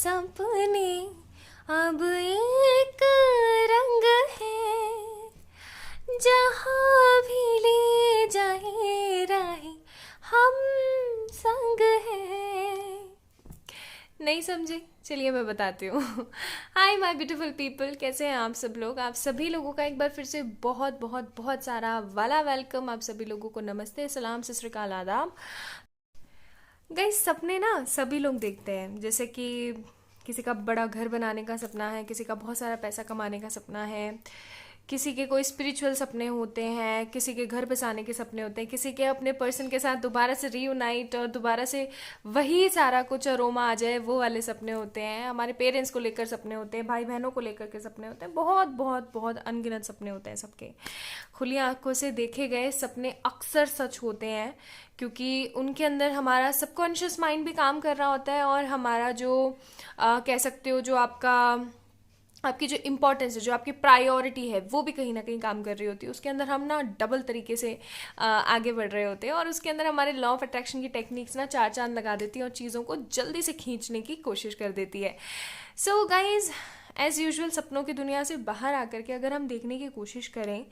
सपने अब एक रंग है, जहाँ भी ले जाए राहें हम संग है। नहीं समझे? चलिए मैं बताती हूँ। हाय माय ब्यूटीफुल पीपल, कैसे हैं आप सब लोग? आप सभी लोगों का एक बार फिर से बहुत बहुत बहुत सारा वाला वेलकम। आप सभी लोगों को नमस्ते, सलाम, सत श्री अकाल, आदाब। गाइस, सपने ना सभी लोग देखते हैं। जैसे कि किसी का बड़ा घर बनाने का सपना है, किसी का बहुत सारा पैसा कमाने का सपना है, किसी के कोई स्पिरिचुअल सपने होते हैं, किसी के घर बसाने के सपने होते हैं, किसी के अपने पर्सन के साथ दोबारा से रीयूनाइट और दोबारा से वही सारा कुछ अरोमा आ जाए, वो वाले सपने होते हैं। हमारे पेरेंट्स को लेकर सपने होते हैं, भाई बहनों को लेकर के सपने होते हैं। बहुत बहुत बहुत अनगिनत सपने होते हैं सबके। खुली आंखों से देखे गए सपने अक्सर सच होते हैं, क्योंकि उनके अंदर हमारा सबकॉन्शियस माइंड भी काम कर रहा होता है और हमारा जो कह सकते हो जो आपकी जो इम्पोर्टेंस है, जो आपकी प्रायोरिटी है, वो भी कहीं ना कहीं काम कर रही होती है। उसके अंदर हम ना डबल तरीके से आगे बढ़ रहे होते हैं और उसके अंदर हमारे लॉ ऑफ अट्रैक्शन की टेक्निक्स ना चार चांद लगा देती है और चीज़ों को जल्दी से खींचने की कोशिश कर देती है। सो गाइज, एज यूजुअल सपनों की दुनिया से बाहर आकर के अगर हम देखने की कोशिश करें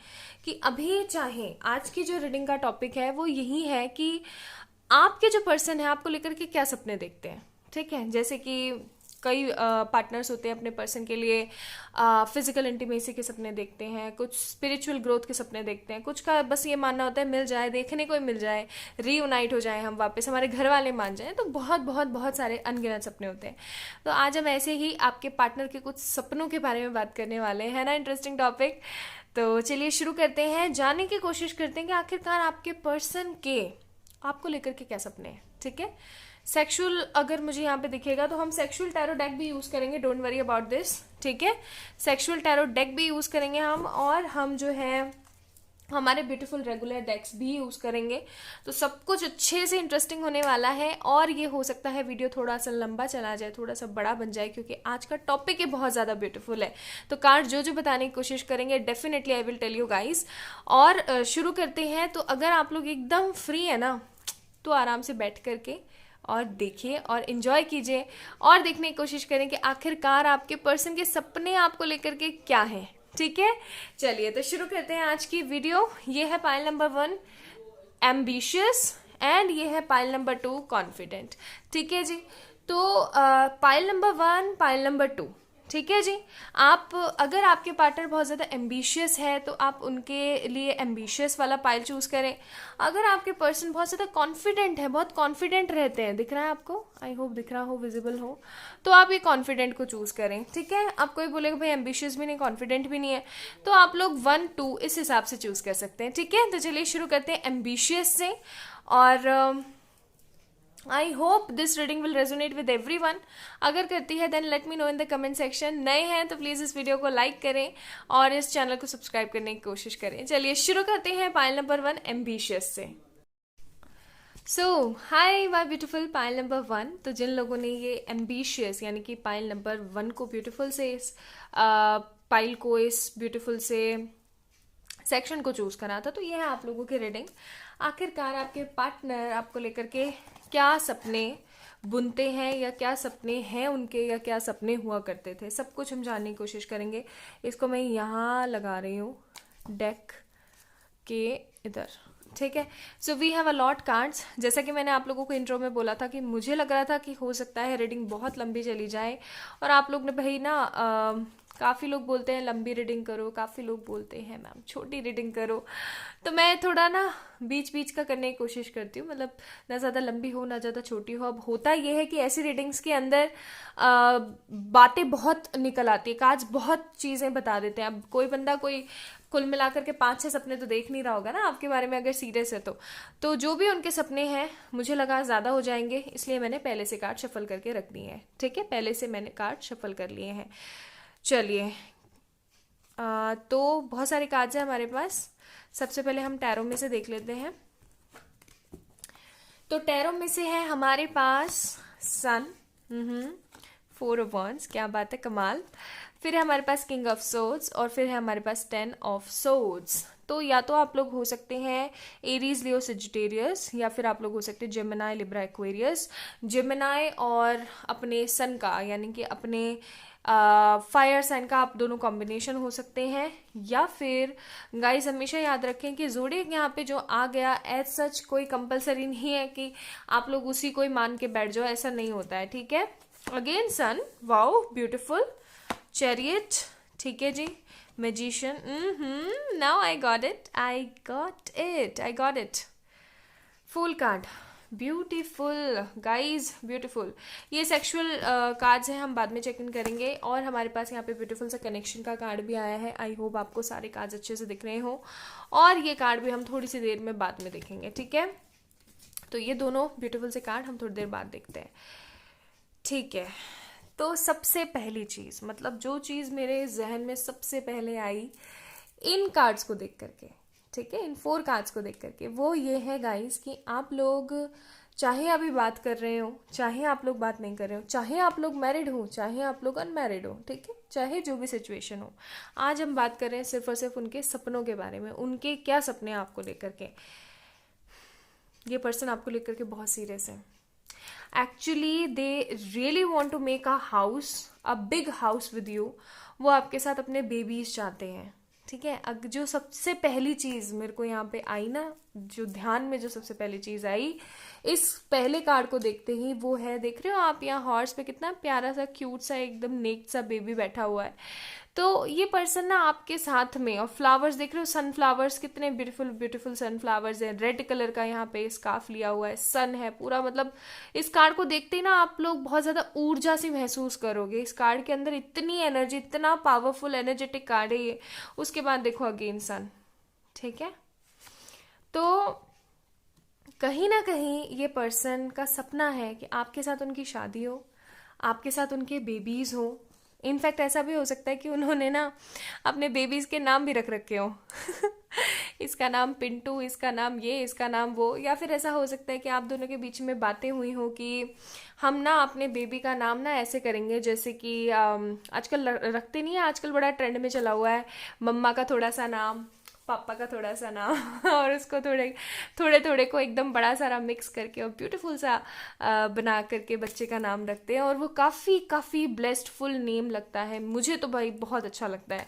कि अभी चाहे आज की जो रीडिंग का टॉपिक है वो यही है कि आपके जो पर्सन है आपको लेकर के क्या सपने देखते हैं। ठीक है, जैसे कि कई पार्टनर्स होते हैं अपने पर्सन के लिए फिजिकल इंटीमेसी के सपने देखते हैं, कुछ स्पिरिचुअल ग्रोथ के सपने देखते हैं, कुछ का बस ये मानना होता है मिल जाए, देखने को ही मिल जाए, रीयूनाइट हो जाए हम वापस, हमारे घर वाले मान जाए। तो बहुत बहुत बहुत सारे अनगिनत सपने होते हैं। तो आज हम ऐसे ही आपके पार्टनर के कुछ सपनों के बारे में बात करने वाले हैं ना। Interesting topic. तो चलिए शुरू करते हैं, जानने की कोशिश करते हैं कि आखिरकार आपके पर्सन के आपको लेकर के क्या सपने हैं। ठीक है, सेक्सुअल अगर मुझे यहाँ पे दिखेगा तो हम सेक्सुअल टैरो डेक भी यूज करेंगे, डोंट वरी अबाउट दिस। ठीक है, सेक्सुअल टैरो डेक भी यूज करेंगे हम, और हम जो है हमारे ब्यूटीफुल रेगुलर डेक्स भी यूज करेंगे। तो सब कुछ अच्छे से इंटरेस्टिंग होने वाला है और ये हो सकता है वीडियो थोड़ा सा लंबा चला जाए, थोड़ा सा बड़ा बन जाए, क्योंकि आज का टॉपिक ही बहुत ज्यादा ब्यूटीफुल है। तो कार्ड जो जो बताने की कोशिश करेंगे definitely I will tell you guys. और शुरू करते हैं। तो अगर आप लोग एकदम फ्री है ना तो आराम से बैठ करके और देखिए और इन्जॉय कीजिए और देखने की कोशिश करें कि आखिरकार आपके पर्सन के सपने आपको लेकर के क्या हैं। ठीक है, चलिए तो शुरू करते हैं आज की वीडियो। ये है पाइल नंबर 1 एम्बिशियस एंड ये है पाइल नंबर 2 कॉन्फिडेंट। ठीक है जी, तो पाइल नंबर 1, पाइल नंबर 2। ठीक है जी, आप अगर आपके पार्टनर बहुत ज़्यादा एम्बिशियस है तो आप उनके लिए एम्बिशियस वाला पाइल चूज करें। अगर आपके पर्सन बहुत ज़्यादा कॉन्फिडेंट है, बहुत कॉन्फिडेंट रहते हैं, दिख रहा है आपको, आई होप दिख रहा हो, विजिबल हो, तो आप ये कॉन्फिडेंट को चूज करें। ठीक है, आप कोई बोलेगा भाई एम्बिशियस भी नहीं कॉन्फिडेंट भी नहीं है, तो आप लोग 1, 2 इस हिसाब से चूज कर सकते हैं। ठीक है, तो चलिए शुरू करते हैं एम्बिशियस से। और I hope this reading will resonate with everyone. अगर करती है then let me know in the comment section. नए हैं तो प्लीज़ इस वीडियो को लाइक करें और इस चैनल को सब्सक्राइब करने की कोशिश करें। चलिए शुरू करते हैं पाइल नंबर 1 एम्बिशियस से। So hi my beautiful pile number 1। तो जिन लोगों ने ये एम्बिशियस यानी कि पाइल नंबर 1 को ब्यूटीफुल से इस पाइल को इस ब्यूटीफुल से सेक्शन को चूज करा था, तो ये है आप लोगों की रीडिंग। आखिरकार आपके पार्टनर आपको लेकर के क्या सपने बुनते हैं या क्या सपने हैं उनके या क्या सपने हुआ करते थे, सब कुछ हम जानने की कोशिश करेंगे। इसको मैं यहाँ लगा रही हूँ डेक के इधर। ठीक है, so we have a lot cards. जैसा कि मैंने आप लोगों को इंट्रो में बोला था कि मुझे लग रहा था कि हो सकता है रीडिंग बहुत लंबी चली जाए, और आप लोग ने भाई ना काफ़ी लोग बोलते हैं लंबी रीडिंग करो, काफ़ी लोग बोलते हैं मैम छोटी रीडिंग करो, तो मैं थोड़ा ना बीच बीच का करने की कोशिश करती हूँ, मतलब ना ज़्यादा लंबी हो ना ज़्यादा छोटी हो। अब होता ये है कि ऐसी रीडिंग्स के अंदर बातें बहुत निकल आती है, काज बहुत चीज़ें बता देते हैं। अब कोई बंदा कोई कुल मिलाकर के 5-6 सपने तो देख नहीं रहा होगा ना आपके बारे में, अगर सीरियस है तो जो भी उनके सपने हैं मुझे लगा ज़्यादा हो जाएंगे, इसलिए मैंने पहले से कार्ड शफल करके रख दिए हैं। ठीक है, पहले से मैंने कार्ड शफल कर लिए हैं। चलिए, तो बहुत सारे कार्ड्स हैं हमारे पास। सबसे पहले हम टैरो में से देख लेते हैं। तो टैरो में से है हमारे पास सन, 4 ऑफ वॉन्ड्स, क्या बात है, कमाल। फिर है हमारे पास किंग ऑफ सोर्ड्स और फिर है हमारे पास 10 ऑफ सोर्ड्स। तो या तो आप लोग हो सकते हैं एरीज, लियो, सेजिटेरियस, या फिर आप लोग हो सकते हैं जेमिनाई, लिब्रा, एक्वेरियस। जेमिनाई और अपने सन का यानी कि अपने फायर साइन का आप दोनों कॉम्बिनेशन हो सकते हैं। या फिर गाइस हमेशा याद रखें कि ज़ोडिएक यहाँ पे जो आ गया एज सच कोई कंपलसरी नहीं है कि आप लोग उसी को ही मान के बैठ जाओ, ऐसा नहीं होता है, ठीक है। Again sun, wow beautiful. Chariot, ठीक है जी। Magician, now I got it, I got it. Fool card, beautiful guys, beautiful. ये सेक्सुअल कार्ड्स हैं, हम बाद में चेक इन करेंगे। और हमारे पास यहाँ पे ब्यूटीफुल सा कनेक्शन का कार्ड भी आया है। आई होप आपको सारे कार्ड्स अच्छे से दिख रहे हो, और ये कार्ड भी हम थोड़ी सी देर में बाद में देखेंगे, ठीक है। तो ये दोनों ब्यूटीफुल से कार्ड हम थोड़ी देर बाद देखते हैं, ठीक है। तो सबसे पहली चीज, मतलब जो चीज मेरे जहन में सबसे पहले आई इन कार्ड्स को देख करके, ठीक है, इन 4 कार्ड्स को देख करके, वो ये है गाइस कि आप लोग चाहे अभी बात कर रहे हो, चाहे आप लोग बात नहीं कर रहे हो, चाहे आप लोग मैरिड हो, चाहे आप लोग अनमैरिड हो, ठीक है, चाहे जो भी सिचुएशन हो, आज हम बात कर रहे हैं सिर्फ और सिर्फ उनके सपनों के बारे में। उनके क्या सपने हैं आपको लेकर के। ये पर्सन आपको लेकर के बहुत सीरियस है। Actually they really want to make a house, a big house with you. वो आपके साथ अपने बेबीज चाहते हैं, ठीक है। अब जो सबसे पहली चीज मेरे को यहाँ पे आई ना, जो ध्यान में जो सबसे पहली चीज आई इस पहले कार्ड को देखते ही, वो है, देख रहे हो आप यहाँ हॉर्स पे कितना प्यारा सा क्यूट सा एकदम नेक्ड सा बेबी बैठा हुआ है। तो ये पर्सन ना आपके साथ में, और फ्लावर्स देख रहे हो, सनफ्लावर्स, कितने ब्यूटीफुल ब्यूटीफुल सनफ्लावर्स हैं। रेड कलर का यहाँ पे स्कार्फ लिया हुआ है, सन है पूरा। मतलब इस कार्ड को देखते ही ना आप लोग बहुत ज्यादा ऊर्जा सी महसूस करोगे। इस कार्ड के अंदर इतनी एनर्जी, इतना पावरफुल एनर्जेटिक कार्ड है ये। उसके बाद देखो अगेन सन, ठीक है। तो कहीं ना कहीं ये पर्सन का सपना है कि आपके साथ उनकी शादी हो, आपके साथ उनके बेबीज हो। इनफैक्ट ऐसा भी हो सकता है कि उन्होंने ना अपने बेबीज के नाम भी रख रखे हो इसका नाम पिंटू, इसका नाम ये, इसका नाम वो। या फिर ऐसा हो सकता है कि आप दोनों के बीच में बातें हुई हो कि हम ना अपने बेबी का नाम ना ऐसे करेंगे, जैसे कि आजकल रखते नहीं है, आजकल बड़ा ट्रेंड में चला हुआ है, मम्मा का थोड़ा सा नाम, पापा का थोड़ा सा नाम और उसको थोड़े थोड़े थोड़े को एकदम बड़ा सारा मिक्स करके और ब्यूटीफुल सा बना करके बच्चे का नाम रखते हैं। और वो काफ़ी काफ़ी ब्लेस्ड फुल नेम लगता है, मुझे तो भाई बहुत अच्छा लगता है,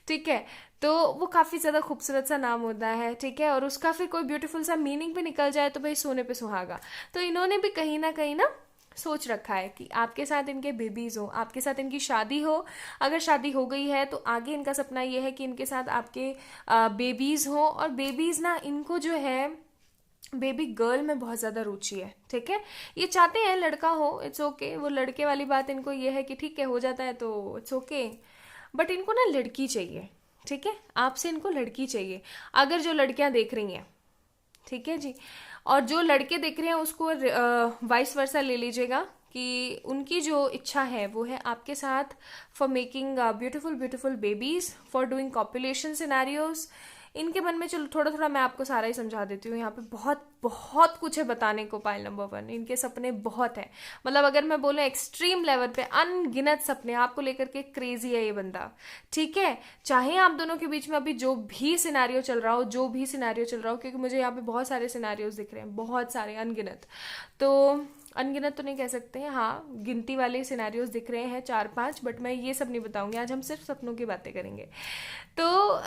ठीक है। तो वो काफ़ी ज़्यादा खूबसूरत सा नाम होता है, ठीक है। और उसका फिर कोई ब्यूटीफुल सा मीनिंग भी निकल जाए तो भाई सोने पे सुहागा। तो इन्होंने भी कहीं ना सोच रखा है कि आपके साथ इनके बेबीज हो, आपके साथ इनकी शादी हो। अगर शादी हो गई है तो आगे इनका सपना ये है कि इनके साथ आपके बेबीज हो। और बेबीज ना, इनको जो है बेबी गर्ल में बहुत ज़्यादा रुचि है, ठीक है। ये चाहते हैं लड़का हो, इट्स ओके। वो लड़के वाली बात इनको ये है कि ठीक है हो जाता है तो इट्स ओके, बट इनको ना लड़की चाहिए, ठीक है। आपसे इनको लड़की चाहिए। अगर जो लड़कियां देख रही हैं, ठीक है जी, और जो लड़के देख रहे हैं उसको वाइस वर्सा ले लीजिएगा कि उनकी जो इच्छा है वो है आपके साथ for making beautiful beautiful babies, for doing copulation scenarios. इनके मन में, चलो थोड़ा थोड़ा मैं आपको सारा ही समझा देती हूँ। यहाँ पे बहुत बहुत कुछ है बताने को। पाइल नंबर 1, इनके सपने बहुत हैं। मतलब अगर मैं बोलूँ एक्सट्रीम लेवल पे अनगिनत सपने आपको लेकर के, क्रेजी है ये बंदा, ठीक है। चाहे आप दोनों के बीच में अभी जो भी सिनेरियो चल रहा हो, क्योंकि मुझे यहाँ पे बहुत सारे सिनेरियोज दिख रहे हैं, बहुत सारे, अनगिनत। तो अनगिनत तो नहीं कह सकते हैं, हाँ गिनती वाले सिनेरियोज दिख रहे हैं 4-5, बट मैं ये सब नहीं बताऊंगी। आज हम सिर्फ सपनों की बातें करेंगे। तो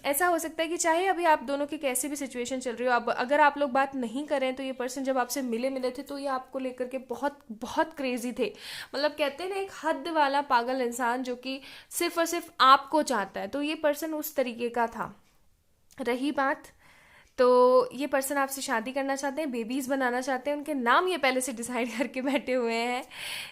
ऐसा हो सकता है कि चाहे अभी आप दोनों की कैसी भी सिचुएशन चल रही हो, अब अगर आप लोग बात नहीं करें तो ये पर्सन जब आपसे मिले थे तो ये आपको लेकर के बहुत बहुत क्रेजी थे। मतलब कहते हैं ना, एक हद वाला पागल इंसान जो कि सिर्फ और सिर्फ आपको चाहता है, तो ये पर्सन उस तरीके का था। रही बात, तो ये पर्सन आपसे शादी करना चाहते हैं, बेबीज बनाना चाहते हैं, उनके नाम ये पहले से डिसाइड करके बैठे हुए हैं।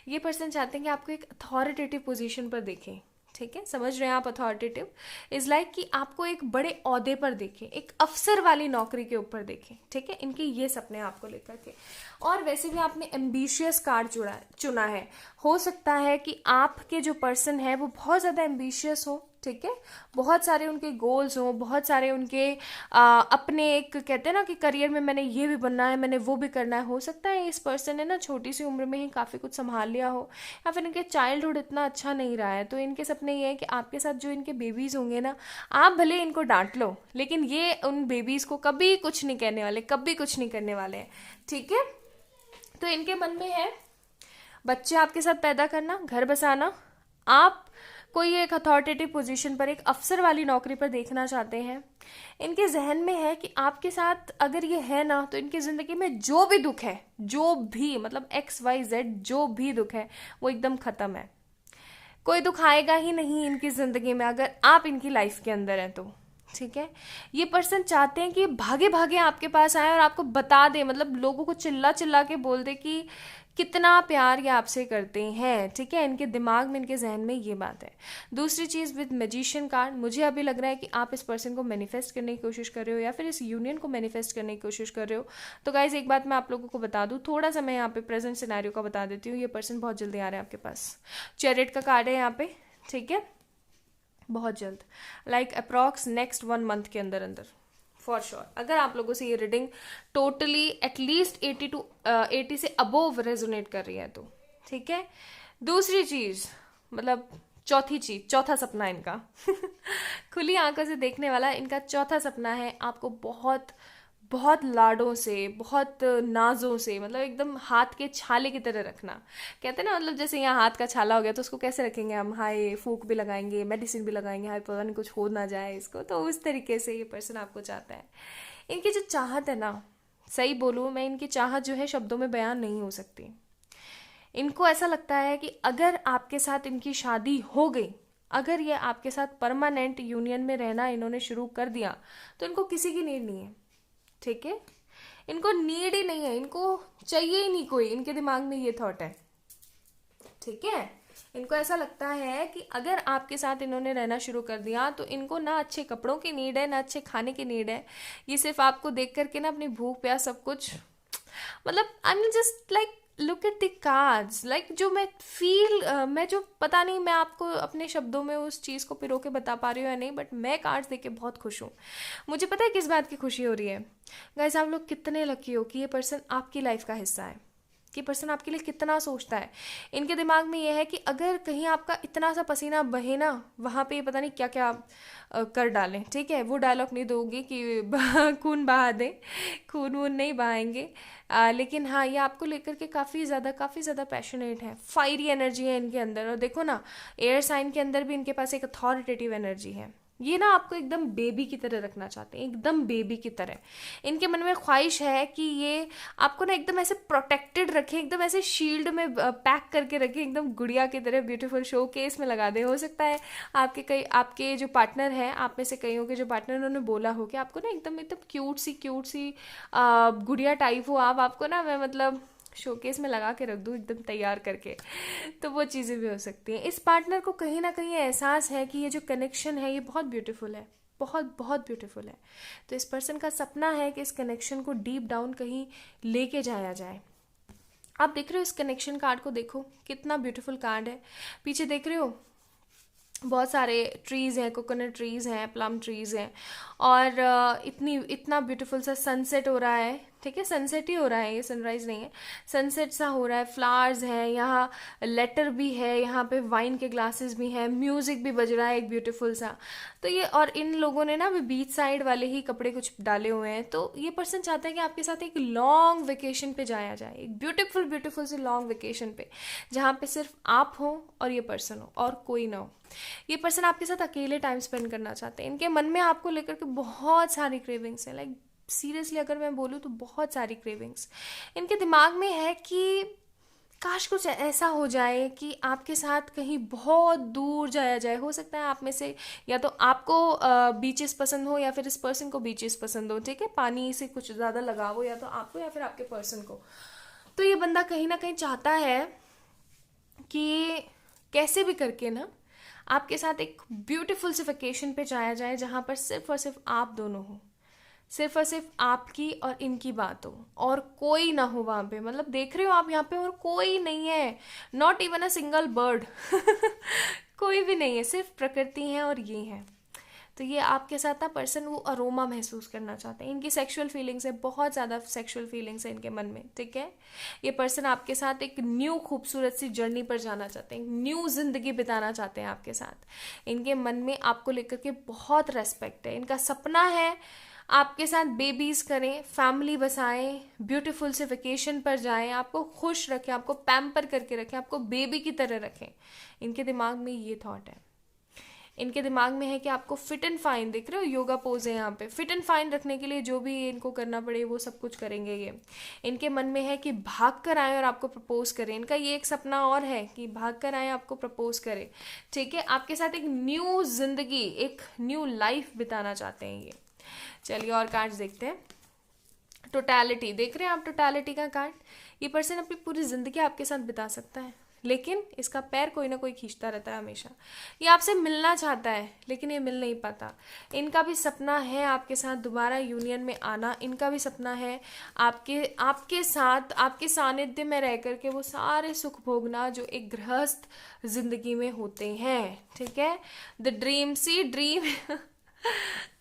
ये पर्सन चाहते हैं कि आपको एक अथॉरिटेटिव पोजीशन पर देखें, ठीक है। समझ रहे हैं आप? अथॉरिटेटिव इज लाइक कि आपको एक बड़े ओहदे पर देखें, एक अफसर वाली नौकरी के ऊपर देखें, ठीक है। इनके ये सपने हैं आपको लेकर के। और वैसे भी आपने एम्बिशियस कार्ड चुना है। हो सकता है कि आपके जो पर्सन है वो बहुत ज़्यादा एम्बिशियस हो, ठीक है, बहुत सारे उनके गोल्स हों, बहुत सारे उनके अपने एक कहते हैं ना कि करियर में मैंने ये भी बनना है, मैंने वो भी करना है। हो सकता है इस पर्सन ने ना छोटी सी उम्र में ही काफ़ी कुछ संभाल लिया हो, या फिर इनके चाइल्डहुड इतना अच्छा नहीं रहा है, तो इनके सपने ये है कि आपके साथ जो इनके बेबीज़ होंगे ना, आप भले इनको डांट लो, लेकिन ये उन बेबीज़ को कभी कुछ नहीं कहने वाले, कभी कुछ नहीं करने वाले हैं, ठीक है। तो इनके मन में है बच्चे आपके साथ पैदा करना, घर बसाना, आप कोई एक अथॉरिटेटिव पोजीशन पर, एक अफसर वाली नौकरी पर देखना चाहते हैं। इनके जहन में है कि आपके साथ अगर ये है ना, तो इनकी ज़िंदगी में जो भी दुख है, जो भी मतलब XYZ जो भी दुख है, वो एकदम ख़त्म है। कोई दुख आएगा ही नहीं इनकी ज़िंदगी में अगर आप इनकी लाइफ के अंदर हैं तो, ठीक है। ये पर्सन चाहते हैं कि भागे भागे आपके पास आए और आपको बता दे, मतलब लोगों को चिल्ला चिल्ला के बोल दे कि कितना प्यार ये आपसे करते हैं, ठीक है। इनके दिमाग में, इनके जहन में ये बात है। दूसरी चीज़ विद मैजिशियन कार्ड, मुझे अभी लग रहा है कि आप इस पर्सन को मैनिफेस्ट करने की कोशिश कर रहे हो, या फिर इस यूनियन को मैनिफेस्ट करने की कोशिश कर रहे हो। तो गाइज एक बात मैं आप लोगों को बता दूं, थोड़ा सा मैं यहाँ पे प्रेजेंट सिनेरियो का बता देती हूँ। ये पर्सन बहुत जल्दी आ रहा है आपके पास, चैरियट का कार्ड है यहाँ पे, ठीक है, बहुत जल्द, लाइक अप्रॉक्स नेक्स्ट 1 मंथ के अंदर अंदर फॉर श्योर। अगर आप लोगों से ये रीडिंग टोटली एटलीस्ट 80 से अबोव रेजोनेट कर रही है तो, ठीक है। दूसरी चीज, मतलब चौथी चीज, चौथा सपना इनका खुली आंखों से देखने वाला इनका चौथा सपना है आपको बहुत बहुत लाडों से, बहुत नाजों से, मतलब एकदम हाथ के छाले की तरह रखना। कहते हैं ना, मतलब जैसे यहाँ हाथ का छाला हो गया तो उसको कैसे रखेंगे हम, हाय फूक भी लगाएंगे, मेडिसिन भी लगाएंगे, हाय पता नहीं कुछ हो ना जाए इसको, तो उस तरीके से ये पर्सन आपको चाहता है। इनकी जो चाहत है ना, सही बोलूँ मैं, इनकी चाहत जो है शब्दों में बयान नहीं हो सकती। इनको ऐसा लगता है कि अगर आपके साथ इनकी शादी हो गई, अगर ये आपके साथ परमानेंट यूनियन में रहना इन्होंने शुरू कर दिया, तो इनको किसी की नीड नहीं है, ठीक है। इनको नीड ही नहीं है, इनको चाहिए ही नहीं कोई, इनके दिमाग में ये थॉट है, ठीक है। इनको ऐसा लगता है कि अगर आपके साथ इन्होंने रहना शुरू कर दिया तो इनको ना अच्छे कपड़ों की नीड है, ना अच्छे खाने की नीड है। ये सिर्फ आपको देख करके ना अपनी भूख प्यास सब कुछ, मतलब I mean just like look at the cards, like जो मैं मैं जो पता नहीं मैं आपको अपने शब्दों में उस चीज़ को पिरो के बता पा रही हूँ या नहीं, बट मैं कार्ड्स देख के बहुत खुश हूँ। मुझे पता है किस बात की खुशी हो रही है। गाइस आप लोग कितने लकी हो कि ये पर्सन आपकी लाइफ का हिस्सा है, कि पर्सन आपके लिए कितना सोचता है। इनके दिमाग में ये है कि अगर कहीं आपका इतना सा पसीना बहे ना, वहाँ पे पता नहीं क्या क्या कर डालें, ठीक है। वो डायलॉग नहीं दोगे कि खून बहा दें, खून वून नहीं बहाएंगे, लेकिन हाँ ये आपको लेकर के काफ़ी ज़्यादा पैशनेट है। फायरी एनर्जी है इनके अंदर, और देखो ना एयर साइन के अंदर भी इनके पास एक अथॉरिटेटिव एनर्जी है। ये ना आपको एकदम बेबी की तरह रखना चाहते हैं, एकदम बेबी की तरह। इनके मन में ख्वाहिश है कि ये आपको ना एकदम ऐसे प्रोटेक्टेड रखें, एकदम ऐसे शील्ड में पैक करके रखें, एकदम गुड़िया की तरह ब्यूटीफुल शो केस में लगा दे। हो सकता है आपके जो पार्टनर हैं, आप में से कईयों के जो पार्टनर, उन्होंने बोला हो कि आपको ना एकदम क्यूट सी गुड़िया टाइप हो आप, आपको ना मैं मतलब शोकेस में लगा के रख दूँ एकदम तैयार करके, तो वो चीज़ें भी हो सकती हैं। इस पार्टनर को कहीं ना कहीं एहसास है कि ये जो कनेक्शन है ये बहुत ब्यूटीफुल है, बहुत ब्यूटीफुल है। तो इस पर्सन का सपना है कि इस कनेक्शन को डीप डाउन कहीं लेके जाया जाए। आप देख रहे हो इस कनेक्शन कार्ड को, देखो कितना ब्यूटीफुल कार्ड है। पीछे देख रहे हो बहुत सारे ट्रीज़ हैं, कोकोनट ट्रीज़ हैं, प्लम ट्रीज़ हैं, और इतना ब्यूटीफुल सा सनसेट हो रहा है, ठीक है। सनसेट ही हो रहा है, ये सनराइज नहीं है, सनसेट सा हो रहा है। फ्लावर्स हैं यहाँ, लेटर भी है यहाँ पे, वाइन के ग्लासेस भी हैं, म्यूजिक भी बज रहा है एक ब्यूटीफुल सा। तो ये, और इन लोगों ने ना अभी बीच साइड वाले ही कपड़े कुछ डाले हुए हैं। तो ये पर्सन चाहता है कि आपके साथ एक लॉन्ग वेकेशन पे जाया जाए, एक ब्यूटीफुल से लॉन्ग वेकेशन पे, जहाँ पे सिर्फ आप हो और ये पर्सन हो और कोई ना हो। ये पर्सन आपके साथ अकेले टाइम स्पेंड करना चाहते हैं। इनके मन में आपको लेकर के बहुत सारी क्रेविंग्स हैं, लाइक सीरियसली अगर मैं बोलूँ तो बहुत सारी क्रेविंग्स इनके दिमाग में है कि काश कुछ ऐसा हो जाए कि आपके साथ कहीं बहुत दूर जाया जाए। हो सकता है आप में से या तो आपको बीचेस पसंद हो, या फिर इस पर्सन को बीचेस पसंद हो, ठीक है। पानी से कुछ ज़्यादा लगाव हो या तो आपको या फिर आपके पर्सन को। तो ये बंदा कहीं ना कहीं चाहता है कि कैसे भी करके ना आपके साथ एक ब्यूटीफुल से वेकेशन पे जाया जाए, जहाँ पर सिर्फ और सिर्फ आप दोनों हो, सिर्फ और सिर्फ आपकी और इनकी बात हो, और कोई ना हो वहाँ पे। मतलब देख रहे हो आप यहाँ पे और कोई नहीं है, not even a single bird कोई भी नहीं है, सिर्फ प्रकृति है और ये है। तो ये आपके साथ ना पर्सन वो अरोमा महसूस करना चाहते हैं, इनकी सेक्सुअल फीलिंग्स है, बहुत ज़्यादा सेक्सुअल फीलिंग्स है इनके मन में, ठीक है। ये पर्सन आपके साथ एक न्यू खूबसूरत सी जर्नी पर जाना चाहते हैं, न्यू जिंदगी बिताना चाहते हैं आपके साथ। इनके मन में आपको लेकर के बहुत रेस्पेक्ट है, इनका सपना है आपके साथ बेबीज करें, फैमिली बसाएं, ब्यूटीफुल से वेकेशन पर जाएं, आपको खुश रखें, आपको पैम्पर करके रखें, आपको बेबी की तरह रखें। इनके दिमाग में ये थॉट है। इनके दिमाग में है कि आपको फिट एंड फाइन, देख रहे हो योगा पोज है यहाँ पे, फिट एंड फाइन रखने के लिए जो भी इनको करना पड़े वो सब कुछ करेंगे ये। इनके मन में है कि भाग कर आए और आपको प्रपोज करें, इनका ये एक सपना और है कि भाग कर आए आपको प्रपोज करें, ठीक है। आपके साथ एक न्यू जिंदगी, एक न्यू लाइफ बिताना चाहते हैं ये। चलिए और कार्ड्स देखते हैं। टोटैलिटी, देख रहे हैं आप टोटैलिटी का कार्ड। ये पर्सन अपनी पूरी जिंदगी आपके साथ बिता सकता है, लेकिन इसका पैर कोई ना कोई खींचता रहता है हमेशा। ये आपसे मिलना चाहता है लेकिन ये मिल नहीं पाता। इनका भी सपना है आपके साथ दोबारा यूनियन में आना, इनका भी सपना है आपके साथ, आपके सानिध्य में रह करके वो सारे सुख भोगना जो एक गृहस्थ जिंदगी में होते हैं, ठीक है। The dream, see dream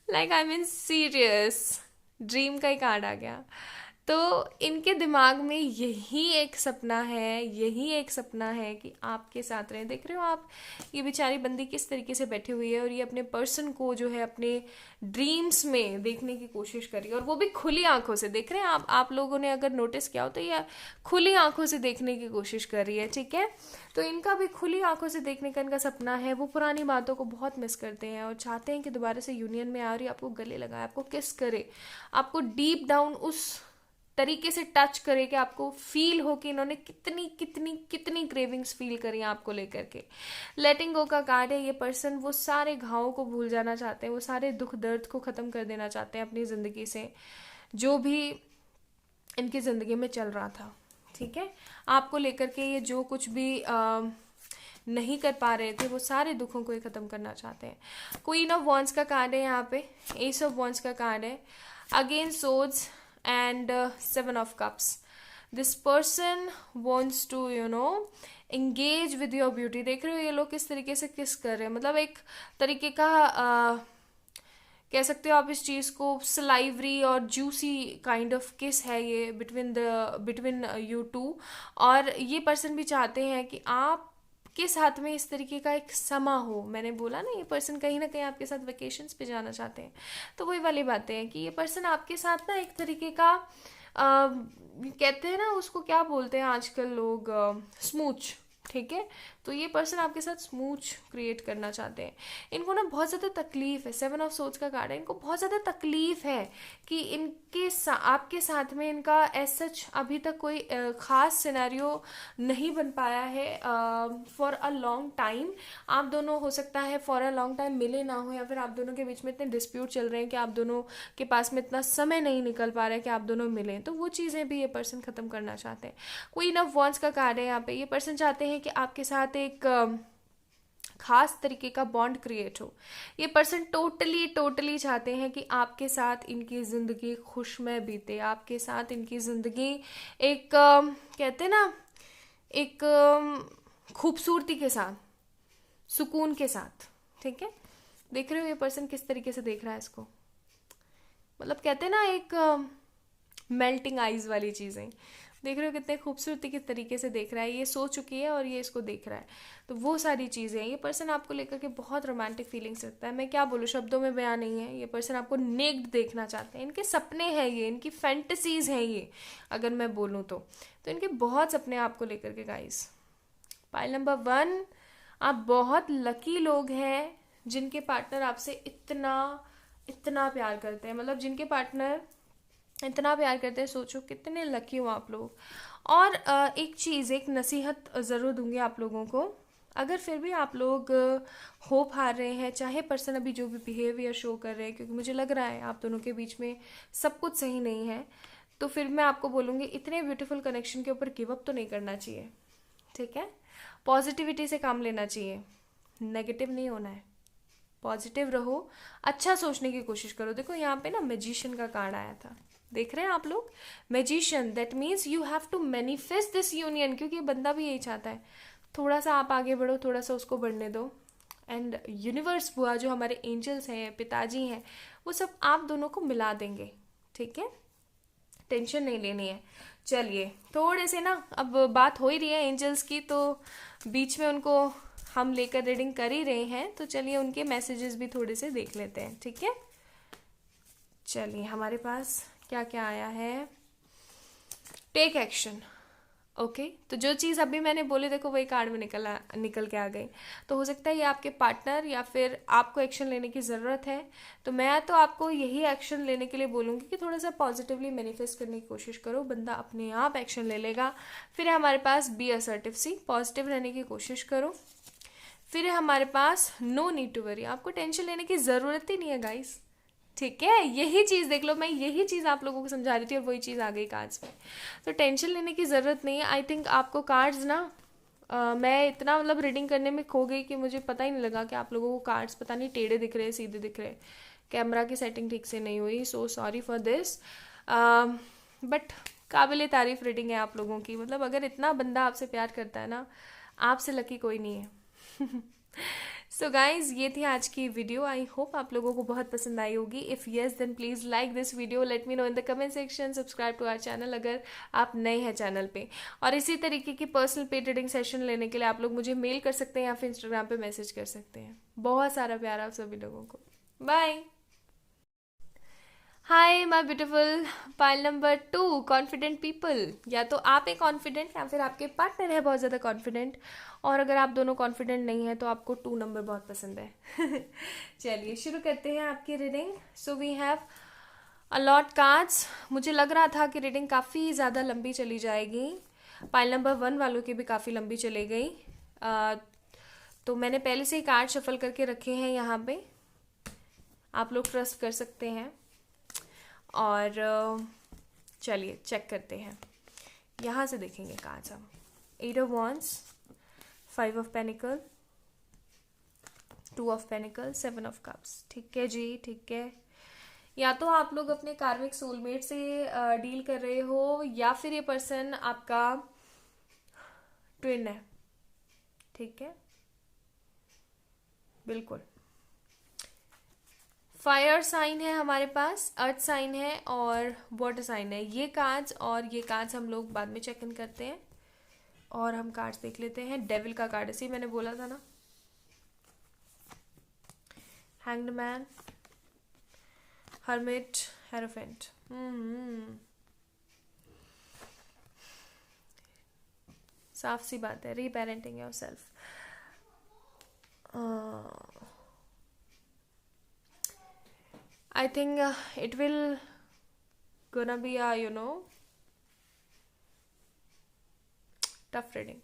like I mean serious, dream का ही कार्ड आ गया। तो इनके दिमाग में यही एक सपना है, यही एक सपना है कि आपके साथ रहें। देख रहे हो आप, ये बेचारी बंदी किस तरीके से बैठी हुई है और ये अपने पर्सन को जो है अपने ड्रीम्स में देखने की कोशिश कर रही है, और वो भी खुली आंखों से। देख रहे हैं आप लोगों ने अगर नोटिस किया हो तो ये खुली आंखों से देखने की कोशिश कर रही है, ठीक है। तो इनका भी खुली आंखों से देखने का इनका सपना है। वो पुरानी बातों को बहुत मिस करते हैं और चाहते हैं कि दोबारा से यूनियन में आ रही, आपको गले लगाए, आपको किस करे, आपको डीप डाउन उस तरीके से टच करे कि आपको फील हो कि इन्होंने कितनी कितनी कितनी क्रेविंग्स फील करी हैं आपको लेकर के। लेटिंग गो का कार्ड है। ये पर्सन वो सारे घावों को भूल जाना चाहते हैं, वो सारे दुख दर्द को ख़त्म कर देना चाहते हैं अपनी ज़िंदगी से, जो भी इनकी ज़िंदगी में चल रहा था, ठीक है। आपको लेकर के ये जो कुछ भी नहीं कर पा रहे थे वो सारे दुखों को ये ख़त्म करना चाहते हैं। क्वीन ऑफ वॉन्ड्स का कार्ड है यहाँ पे, एस ऑफ वॉन्ड्स का कार्ड है, again swords and seven of cups. This person wants to engage with your beauty. देख रहे हो ये लोग किस तरीके से किस कर रहे हैं, मतलब एक तरीके का कह सकते हो आप इस चीज़ को, सलाइवरी और जूसी काइंड ऑफ किस है ये बिटवीन यू टू। और ये पर्सन भी चाहते हैं कि आप के साथ में इस तरीके का एक समा हो। मैंने बोला ना ये पर्सन कहीं ना कहीं आपके साथ वेकेशंस पे जाना चाहते हैं। तो वही वाली बातें हैं कि ये पर्सन आपके साथ ना एक तरीके का कहते हैं ना उसको क्या बोलते हैं आजकल लोग, स्मूच, ठीक है। तो ये पर्सन आपके साथ स्मूच क्रिएट करना चाहते हैं। इनको ना बहुत ज़्यादा तकलीफ है, सेवन ऑफ सोर्ड्स का कार्ड है, इनको बहुत ज़्यादा तकलीफ है कि आपके साथ में इनका एज सच अभी तक कोई ख़ास सिनेरियो नहीं बन पाया है फॉर अ लॉन्ग टाइम। आप दोनों हो सकता है फॉर अ लॉन्ग टाइम मिले ना हो, या फिर आप दोनों के बीच में इतने डिस्प्यूट चल रहे हैं कि आप दोनों के पास में इतना समय नहीं निकल पा रहा है कि आप दोनों मिलें। तो वो चीज़ें भी ये पर्सन ख़त्म करना चाहते हैं। क्वीन ऑफ वॉन्ड्स का कार्ड है यहाँ पे। ये पर्सन चाहते हैं कि आपके साथ एक खास तरीके का बॉन्ड क्रिएट हो। ये पर्सन टोटली चाहते हैं कि आपके साथ इनकी ज़िंदगी खुशमय बीते, आपके साथ इनकी ज़िंदगी एक कहते हैं ना एक खूबसूरती के साथ, सुकून के साथ, ठीक है। देख रहे हो ये पर्सन किस तरीके से देख रहा है इसको, मतलब कहते हैं ना एक मेल्टिंग आइज वाली चीज़ें। देख रहे हो कितने खूबसूरती के तरीके से देख रहा है, ये सो चुकी है और ये इसको देख रहा है। तो वो सारी चीज़ें हैं। ये पर्सन आपको लेकर के बहुत रोमांटिक फीलिंग्स रखता है। मैं क्या बोलूँ, शब्दों में बयान नहीं है। ये पर्सन आपको नेक्ड देखना चाहते हैं, इनके सपने हैं ये, इनकी फैंटेसीज हैं ये, अगर मैं बोलूँ तो इनके बहुत सपने आपको लेकर के गाइस। पाइल नंबर 1, आप बहुत लकी लोग हैं जिनके पार्टनर आपसे इतना प्यार करते हैं, मतलब जिनके पार्टनर इतना प्यार करते हैं। सोचो कितने लकी हो आप लोग। और एक चीज़, एक नसीहत ज़रूर दूंगी आप लोगों को, अगर फिर भी आप लोग होप हार रहे हैं, चाहे पर्सन अभी जो भी बिहेवियर शो कर रहे हैं, क्योंकि मुझे लग रहा है आप दोनों के बीच में सब कुछ सही नहीं है, तो फिर मैं आपको बोलूँगी इतने ब्यूटीफुल कनेक्शन के ऊपर गिव अप तो नहीं करना चाहिए, ठीक है। पॉजिटिविटी से काम लेना चाहिए, नेगेटिव नहीं होना है, पॉजिटिव रहो, अच्छा सोचने की कोशिश करो। देखो यहाँ पे ना मैजिशियन का कार्ड आया था, देख रहे हैं आप लोग, magician, that means you have to manifest this union, क्योंकि ये बंदा भी यही चाहता है। थोड़ा सा आप आगे बढ़ो, थोड़ा सा उसको बढ़ने दो, एंड यूनिवर्स बुआ जो हमारे एंजल्स हैं, पिताजी हैं, वो सब आप दोनों को मिला देंगे, ठीक है? टेंशन नहीं लेनी है। चलिए, थोड़े से ना अब बात हो ही रही है एंजल्स की, तो बीच में उनको हम लेकर रीडिंग कर ही रहे हैं, तो चलिए उनके मैसेजेस भी थोड़े से देख लेते हैं, ठीक है? चलिए, हमारे पास क्या क्या आया है। Take action. ओके, तो जो चीज़ अभी मैंने बोली देखो वही कार्ड में निकल के आ गई। तो हो सकता है ये आपके पार्टनर या फिर आपको एक्शन लेने की ज़रूरत है। तो मैं तो आपको यही एक्शन लेने के लिए बोलूँगी कि थोड़ा सा पॉजिटिवली मैनिफेस्ट करने की कोशिश करो, बंदा अपने आप एक्शन ले लेगा। फिर है हमारे पास बी असर्टिव, सी पॉजिटिव रहने की कोशिश करो। फिर है हमारे पास नो नीड टू वरी, आपको टेंशन लेने की ज़रूरत ही नहीं है गाइस, ठीक है? यही चीज़ देख लो, मैं यही चीज़ आप लोगों को समझा रही थी और वही चीज़ आ गई कार्ड्स में। तो टेंशन लेने की ज़रूरत नहीं है। आई थिंक आपको कार्ड्स ना मैं इतना मतलब रीडिंग करने में खो गई कि मुझे पता ही नहीं लगा कि आप लोगों को कार्ड्स पता नहीं टेढ़े दिख रहे, सीधे दिख रहे। कैमरा की सेटिंग ठीक से नहीं हुई, so sorry for this. But काबिल तारीफ़ रीडिंग है आप लोगों की। मतलब अगर इतना बंदा आपसे प्यार करता है ना, आपसे लकी कोई नहीं है। सो गाइज, ये थी आज की वीडियो। आई होप आप लोगों को बहुत पसंद आई होगी। If yes then please like this video, let me know in the comment section, subscribe to our channel अगर आप नए हैं चैनल पे। और इसी तरीके की पर्सनल पेड रीडिंग सेशन लेने के लिए आप लोग मुझे मेल कर सकते हैं या फिर इंस्टाग्राम पे मैसेज कर सकते हैं। बहुत सारा प्यार आप सभी लोगों को। Bye. Hi my beautiful pile number 2 confident people. या तो आप एक कॉन्फिडेंट या फिर आपके पार्टनर है बहुत ज़्यादा कॉन्फिडेंट, और अगर आप दोनों कॉन्फिडेंट नहीं है तो आपको 2 नंबर बहुत पसंद है। चलिए शुरू करते हैं आपकी reading. So we have a lot cards. मुझे लग रहा था कि रीडिंग काफ़ी ज़्यादा लंबी चली जाएगी। पाइल नंबर 1 वालों की भी काफ़ी लंबी चली गई। तो मैंने पहले से ही कार्ड शफल करके रखे हैं यहाँ पे, आप लोग ट्रस्ट कर सकते हैं। और चलिए चेक करते हैं, यहाँ से देखेंगे कार्ड्स हम। 8 of wands, 5 of panicle, 2 of panicle, 7 of cups. ठीक है जी, ठीक है। या तो आप लोग अपने कार्मिक सोलमेट से डील कर रहे हो या फिर ये पर्सन आपका ट्विन है, ठीक है? बिल्कुल। फायर साइन है हमारे पास, अर्थ साइन है और वाटर साइन है। ये कार्ड्स और ये कार्ड्स हम लोग बाद में चेक इन करते हैं। और हम कार्ड्स देख लेते हैं। डेविल का कार्ड, इसी मैंने बोला था ना। Hanged man, hermit, hierophant. साफ सी बात है, reparenting yourself. I think it will gonna be a tough reading.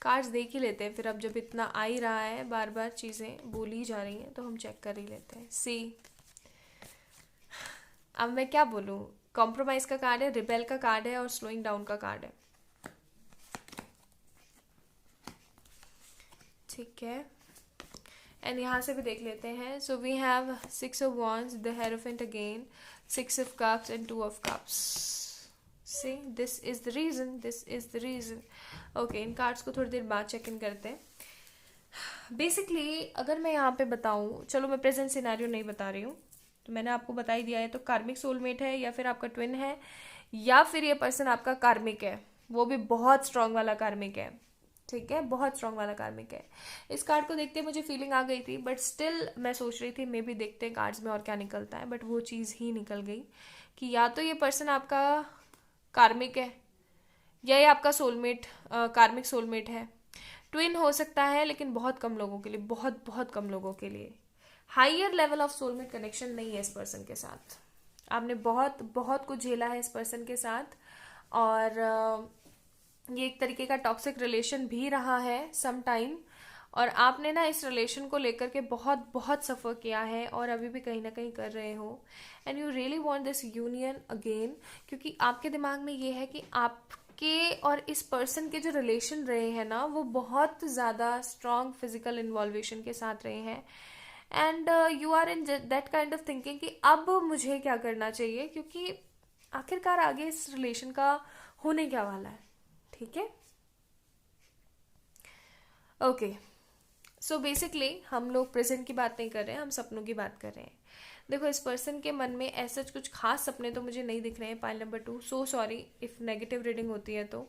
Cards देख ही लेते हैं फिर। अब जब इतना आ ही रहा है, बार बार चीज़ें बोली ही जा रही हैं, तो हम चेक कर ही लेते हैं। सी, अब मैं क्या बोलूँ, कॉम्प्रोमाइज़ का कार्ड है, रिबेल का कार्ड है और स्लोइंग डाउन का कार्ड है, ठीक है? एंड यहाँ से भी देख लेते हैं। So we have 6 of wands, the hierophant again, 6 of cups and 2 of cups. See, this is the reason, this is the reason. Okay, इन कार्ड्स को थोड़ी देर बाद चेक इन करते हैं। बेसिकली अगर मैं यहाँ पे बताऊँ, चलो मैं प्रेजेंट सिनेरियो नहीं बता रही हूँ, तो मैंने आपको बता ही दिया है। तो कार्मिक सोलमेट है या फिर आपका ट्विन है या फिर ये पर्सन आपका कार्मिक है, वो भी बहुत स्ट्रांग वाला कार्मिक है, ठीक है? बहुत स्ट्रांग वाला कार्मिक है। इस कार्ड को देखते मुझे फीलिंग आ गई थी, बट स्टिल मैं सोच रही थी मे भी देखते हैं कार्ड्स में और क्या निकलता है। बट वो चीज़ ही निकल गई कि या तो ये पर्सन आपका कार्मिक है या ये आपका सोलमेट, कार्मिक सोलमेट है। ट्विन हो सकता है लेकिन बहुत कम लोगों के लिए, बहुत बहुत कम लोगों के लिए। Higher level of soulmate connection नहीं है इस पर्सन के साथ। आपने बहुत बहुत कुछ झेला है इस पर्सन के साथ, और ये एक तरीके का टॉक्सिक रिलेशन भी रहा है सम टाइम, और आपने ना इस रिलेशन को लेकर के बहुत बहुत सफ़र किया है और अभी भी कहीं ना कहीं कर रहे हो। And you really want this union again, क्योंकि आपके दिमाग में ये है कि आपके और इस पर्सन के जो रिलेशन रहे हैं ना, वो बहुत ज़्यादा स्ट्रॉन्ग फिजिकल इन्वॉल्वेशन के साथ रहे हैं। And you are in that kind of thinking कि अब मुझे क्या करना चाहिए, क्योंकि आखिरकार आगे इस रिलेशन का होने क्या वाला है, ठीक है? ओके, सो बेसिकली हम लोग प्रेजेंट की बात नहीं कर रहे हैं, हम सपनों की बात कर रहे हैं. देखो, इस पर्सन के मन में ऐसा कुछ खास सपने तो मुझे नहीं दिख रहे हैं. Pile number 2, so sorry if negative reading होती है तो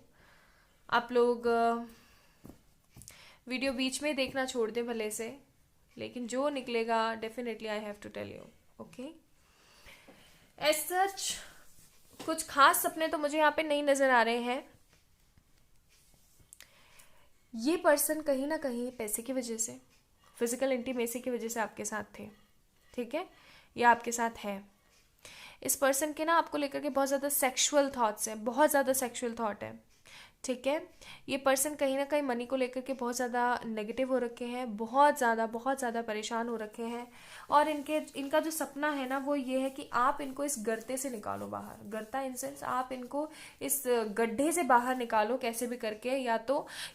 आप लोग वीडियो बीच में देखना छोड़ दें भले से, लेकिन जो निकलेगा definitely I have to tell you. Okay, as such कुछ खास सपने तो मुझे यहाँ पे नहीं नजर आ रहे हैं. ये पर्सन कहीं ना कहीं पैसे की वजह से, फिजिकल इंटीमेसी की वजह से आपके साथ थे. ठीक है, या आपके साथ है. इस पर्सन के ना आपको लेकर के बहुत ज़्यादा सेक्सुअल थॉट्स हैं, बहुत ज़्यादा सेक्सुअल थॉट है. ठीक है, ये पर्सन कहीं ना कहीं मनी को लेकर के बहुत ज़्यादा नेगेटिव हो रखे हैं, बहुत ज़्यादा परेशान हो रखे हैं. और इनका जो सपना है ना वो ये है कि आप इनको इस गर्ते से निकालो बाहर. गर्ता इन सेंस आप इनको इस गड्ढे से बाहर निकालो कैसे भी करके,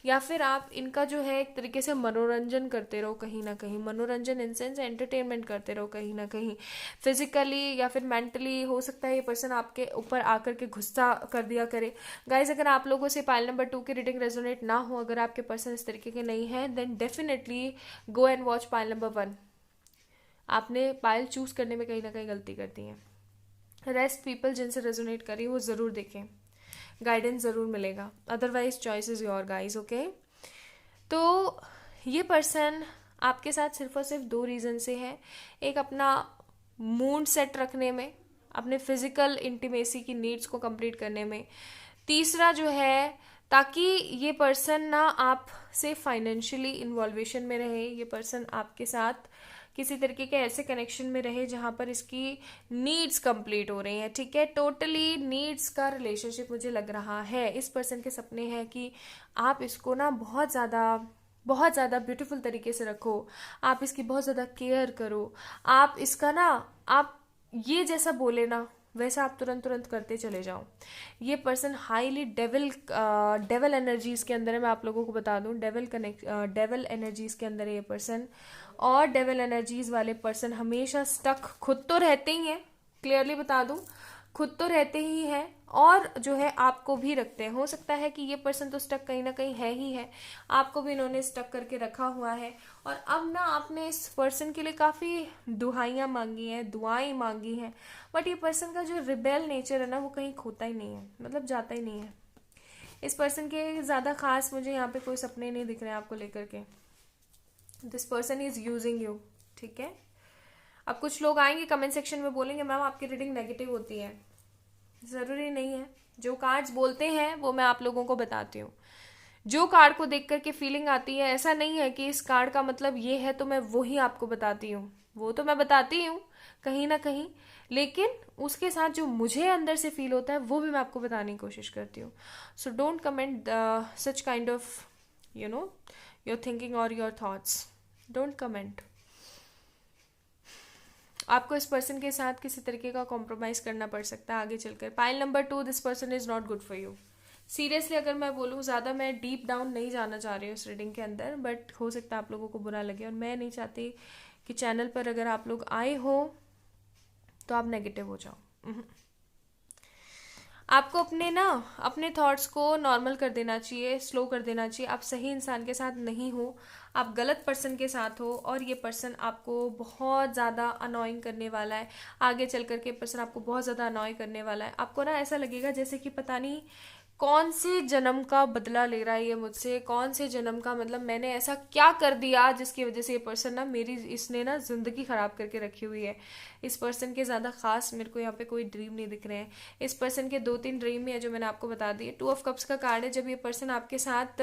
या फिर आप इनका जो है एक तरीके से मनोरंजन करते रहो कहीं ना कहीं. मनोरंजन इन सेंस एंटरटेनमेंट करते रहो कहीं ना कहीं, फिजिकली या फिर मेंटली. हो सकता है ये पर्सन आपके ऊपर आकर के गुस्सा कर दिया करे. गाइज, अगर आप लोगों से पाइल नंबर 2 की रीडिंग रेजोनेट ना हो, अगर आपके पर्सन इस तरीके के नहीं है, then definitely go and watch pile number 1. आपने पाइल चूज करने में कहीं ना कहीं गलती कर दी है. रेस्ट पीपल जिनसे रेजोनेट करी वो जरूर देखें, गाइडेंस जरूर मिलेगा. Otherwise choice is your guys. Okay, तो ये पर्सन आपके साथ सिर्फ और सिर्फ 2 रीजन से है. एक अपना मूड सेट रखने में, अपने फिजिकल इंटीमेसी की नीड्स को कंप्लीट करने में. तीसरा जो है ताकि ये पर्सन ना आपसे फाइनेंशियली इन्वॉल्वेशन में रहे. ये पर्सन आपके साथ किसी तरीके के ऐसे कनेक्शन में रहे जहां पर इसकी नीड्स कंप्लीट हो रही हैं. ठीक है, टोटली नीड्स का रिलेशनशिप मुझे लग रहा है. इस पर्सन के सपने हैं कि आप इसको ना बहुत ज़्यादा ब्यूटीफुल तरीके से रखो, आप इसकी बहुत ज़्यादा केयर करो, आप इसका ना, आप ये जैसा बोले ना वैसा आप तुरंत करते चले जाओ. ये पर्सन हाईली डेविल एनर्जीज के अंदर है. मैं आप लोगों को बता दूं, डेविल एनर्जीज के अंदर है ये पर्सन. और डेविल एनर्जीज वाले पर्सन हमेशा स्टक खुद तो रहते ही हैं, क्लियरली बता दूं, खुद तो रहते ही हैं और जो है आपको भी रखते हैं. हो सकता है कि ये पर्सन तो स्टक कहीं ना कहीं है ही है, आपको भी इन्होंने स्टक करके रखा हुआ है. और अब ना आपने इस पर्सन के लिए काफ़ी दुहाइयाँ मांगी हैं, दुआएं मांगी हैं, बट ये पर्सन का जो रिबेल नेचर है ना वो कहीं खोता ही नहीं है, मतलब जाता ही नहीं है. इस पर्सन के ज़्यादा खास मुझे यहाँ पे कोई सपने नहीं दिख रहे हैं आपको लेकर के. This person is using you. ठीक है, अब कुछ लोग आएंगे कमेंट सेक्शन में बोलेंगे मैम आपकी रीडिंग नेगेटिव होती है. ज़रूरी नहीं है. जो कार्ड्स बोलते हैं वो मैं आप लोगों को बताती हूँ. जो कार्ड को देख करके फीलिंग आती है, ऐसा नहीं है कि इस कार्ड का मतलब ये है तो मैं वो ही आपको बताती हूँ. वो तो मैं बताती हूँ कहीं ना कहीं, लेकिन उसके साथ जो मुझे अंदर से फील होता है वो भी मैं आपको बताने की कोशिश करती हूँ. So don't comment such kind of your thinking और योर थॉट्स. Don't comment. आपको इस पर्सन के साथ किसी तरीके का कॉम्प्रोमाइज़ करना पड़ सकता है आगे चलकर. Pile number 2, this person is not good for you. Seriously अगर मैं बोलूँ, ज़्यादा मैं डीप डाउन नहीं जाना चाह रही हूँ इस रीडिंग के अंदर, बट हो सकता है आप लोगों को बुरा लगे और मैं नहीं चाहती कि चैनल पर अगर आप लोग आए हो तो आप नेगेटिव हो जाओ. आपको अपने थॉट्स को नॉर्मल कर देना चाहिए, स्लो कर देना चाहिए. आप सही इंसान के साथ नहीं हो, आप गलत पर्सन के साथ हो और ये पर्सन आपको बहुत ज़्यादा अनॉइंग करने वाला है. आगे चल कर के पर्सन आपको बहुत ज़्यादा अनॉय करने वाला है. आपको ना ऐसा लगेगा जैसे कि पता नहीं कौन से जन्म का बदला ले रहा है ये मुझसे, कौन से जन्म का, मतलब मैंने ऐसा क्या कर दिया जिसकी वजह से ये पर्सन ना इसने ना जिंदगी खराब करके रखी हुई है. इस पर्सन के ज़्यादा खास मेरे को यहाँ पे कोई ड्रीम नहीं दिख रहे हैं. इस पर्सन के 2-3 ड्रीम ही है जो मैंने आपको बता दी. 2 ऑफ कप्स का कार्ड है. जब ये पर्सन आपके साथ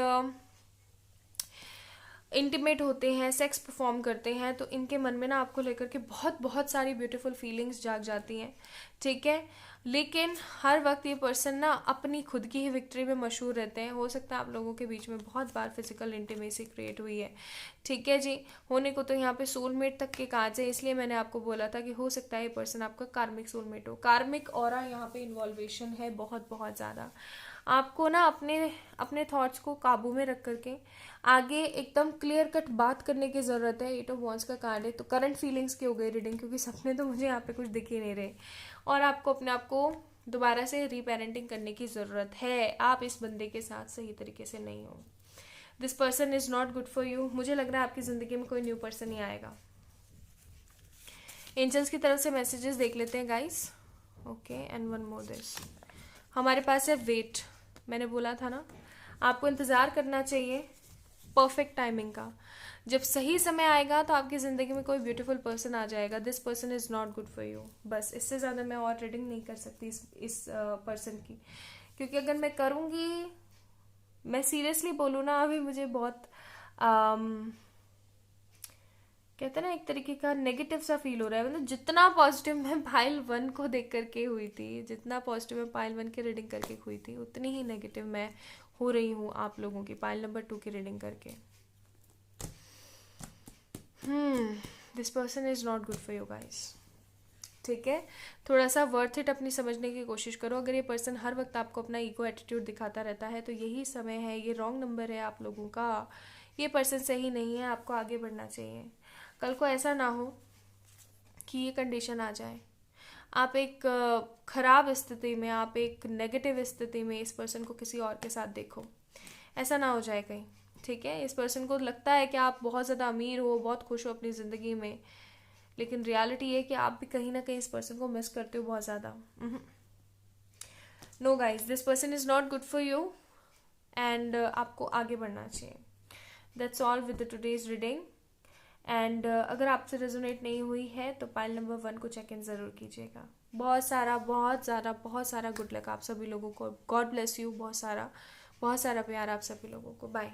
इंटीमेट होते हैं, सेक्स परफॉर्म करते हैं, तो इनके मन में ना आपको लेकर के बहुत सारी ब्यूटीफुल फीलिंग्स जाग जाती हैं. ठीक है, लेकिन हर वक्त ये पर्सन ना अपनी खुद की ही विक्ट्री में मशहूर रहते हैं. हो सकता है आप लोगों के बीच में बहुत बार फिजिकल इंटीमेसी क्रिएट हुई है. ठीक है जी, होने को तो यहाँ पे सोलमेट तक के काज है, इसलिए मैंने आपको बोला था कि हो सकता है ये पर्सन आपका कार्मिक सोलमेट हो. कार्मिक ऑरा यहाँ पे इन्वॉल्वेशन है बहुत ज़्यादा. आपको ना अपने थॉट्स को काबू में रख करके आगे एकदम क्लियर कट बात करने की ज़रूरत है. 8 ऑफ वॉन्ड्स का कार्ड है. तो करंट फीलिंग्स की हो गई रीडिंग, क्योंकि सपने तो मुझे यहाँ पे कुछ दिख ही नहीं रहे. और आपको अपने आप को दोबारा से रीपेरेंटिंग करने की ज़रूरत है. आप इस बंदे के साथ सही तरीके से नहीं हो. This person is not good for you. मुझे लग रहा है आपकी ज़िंदगी में कोई न्यू पर्सन ही आएगा. एंजल्स की तरफ से मैसेजेस देख लेते हैं guys. Okay, and one more this. हमारे पास है वेट. मैंने बोला था ना, आपको इंतज़ार करना चाहिए परफेक्ट टाइमिंग का. जब सही समय आएगा तो आपकी ज़िंदगी में कोई ब्यूटीफुल पर्सन आ जाएगा. This person is not good for you. बस इससे ज़्यादा मैं और रीडिंग नहीं कर सकती इस पर्सन की, क्योंकि अगर मैं करूँगी, मैं सीरियसली बोलूँ ना, अभी मुझे बहुत कहते हैं ना, एक तरीके का नेगेटिव सा फील हो रहा है. मतलब जितना पॉजिटिव मैं पाइल 1 को देख करके हुई थी, जितना पॉजिटिव मैं पाइल 1 की रीडिंग करके हुई थी, उतनी ही नेगेटिव मैं हो रही हूँ आप लोगों की पाइल नंबर 2 की रीडिंग करके. This person is not good for you guys. ठीक है, थोड़ा सा वर्थ इट अपनी समझने की कोशिश करो. अगर ये पर्सन हर वक्त आपको अपना ईगो एटीट्यूड दिखाता रहता है तो यही समय है, ये रॉन्ग नंबर है आप लोगों का. ये पर्सन सही नहीं है, आपको आगे बढ़ना चाहिए. कल को ऐसा ना हो कि ये कंडीशन आ जाए, आप एक खराब स्थिति में, आप एक नेगेटिव स्थिति में इस पर्सन को किसी और के साथ देखो. ऐसा ना हो जाए कहीं. ठीक है, इस पर्सन को लगता है कि आप बहुत ज़्यादा अमीर हो, बहुत खुश हो अपनी ज़िंदगी में, लेकिन रियलिटी है कि आप भी कहीं ना कहीं इस पर्सन को मिस करते हो बहुत ज़्यादा. No guys, this person is not good for you and आपको आगे बढ़ना चाहिए. That's all with today's reading. And अगर आपसे रेजोनेट नहीं हुई है तो पाइल नंबर 1 को चेक इन ज़रूर कीजिएगा. बहुत सारा गुड लक आप सभी लोगों को. God bless you. बहुत सारा प्यार आप सभी लोगों को. बाय.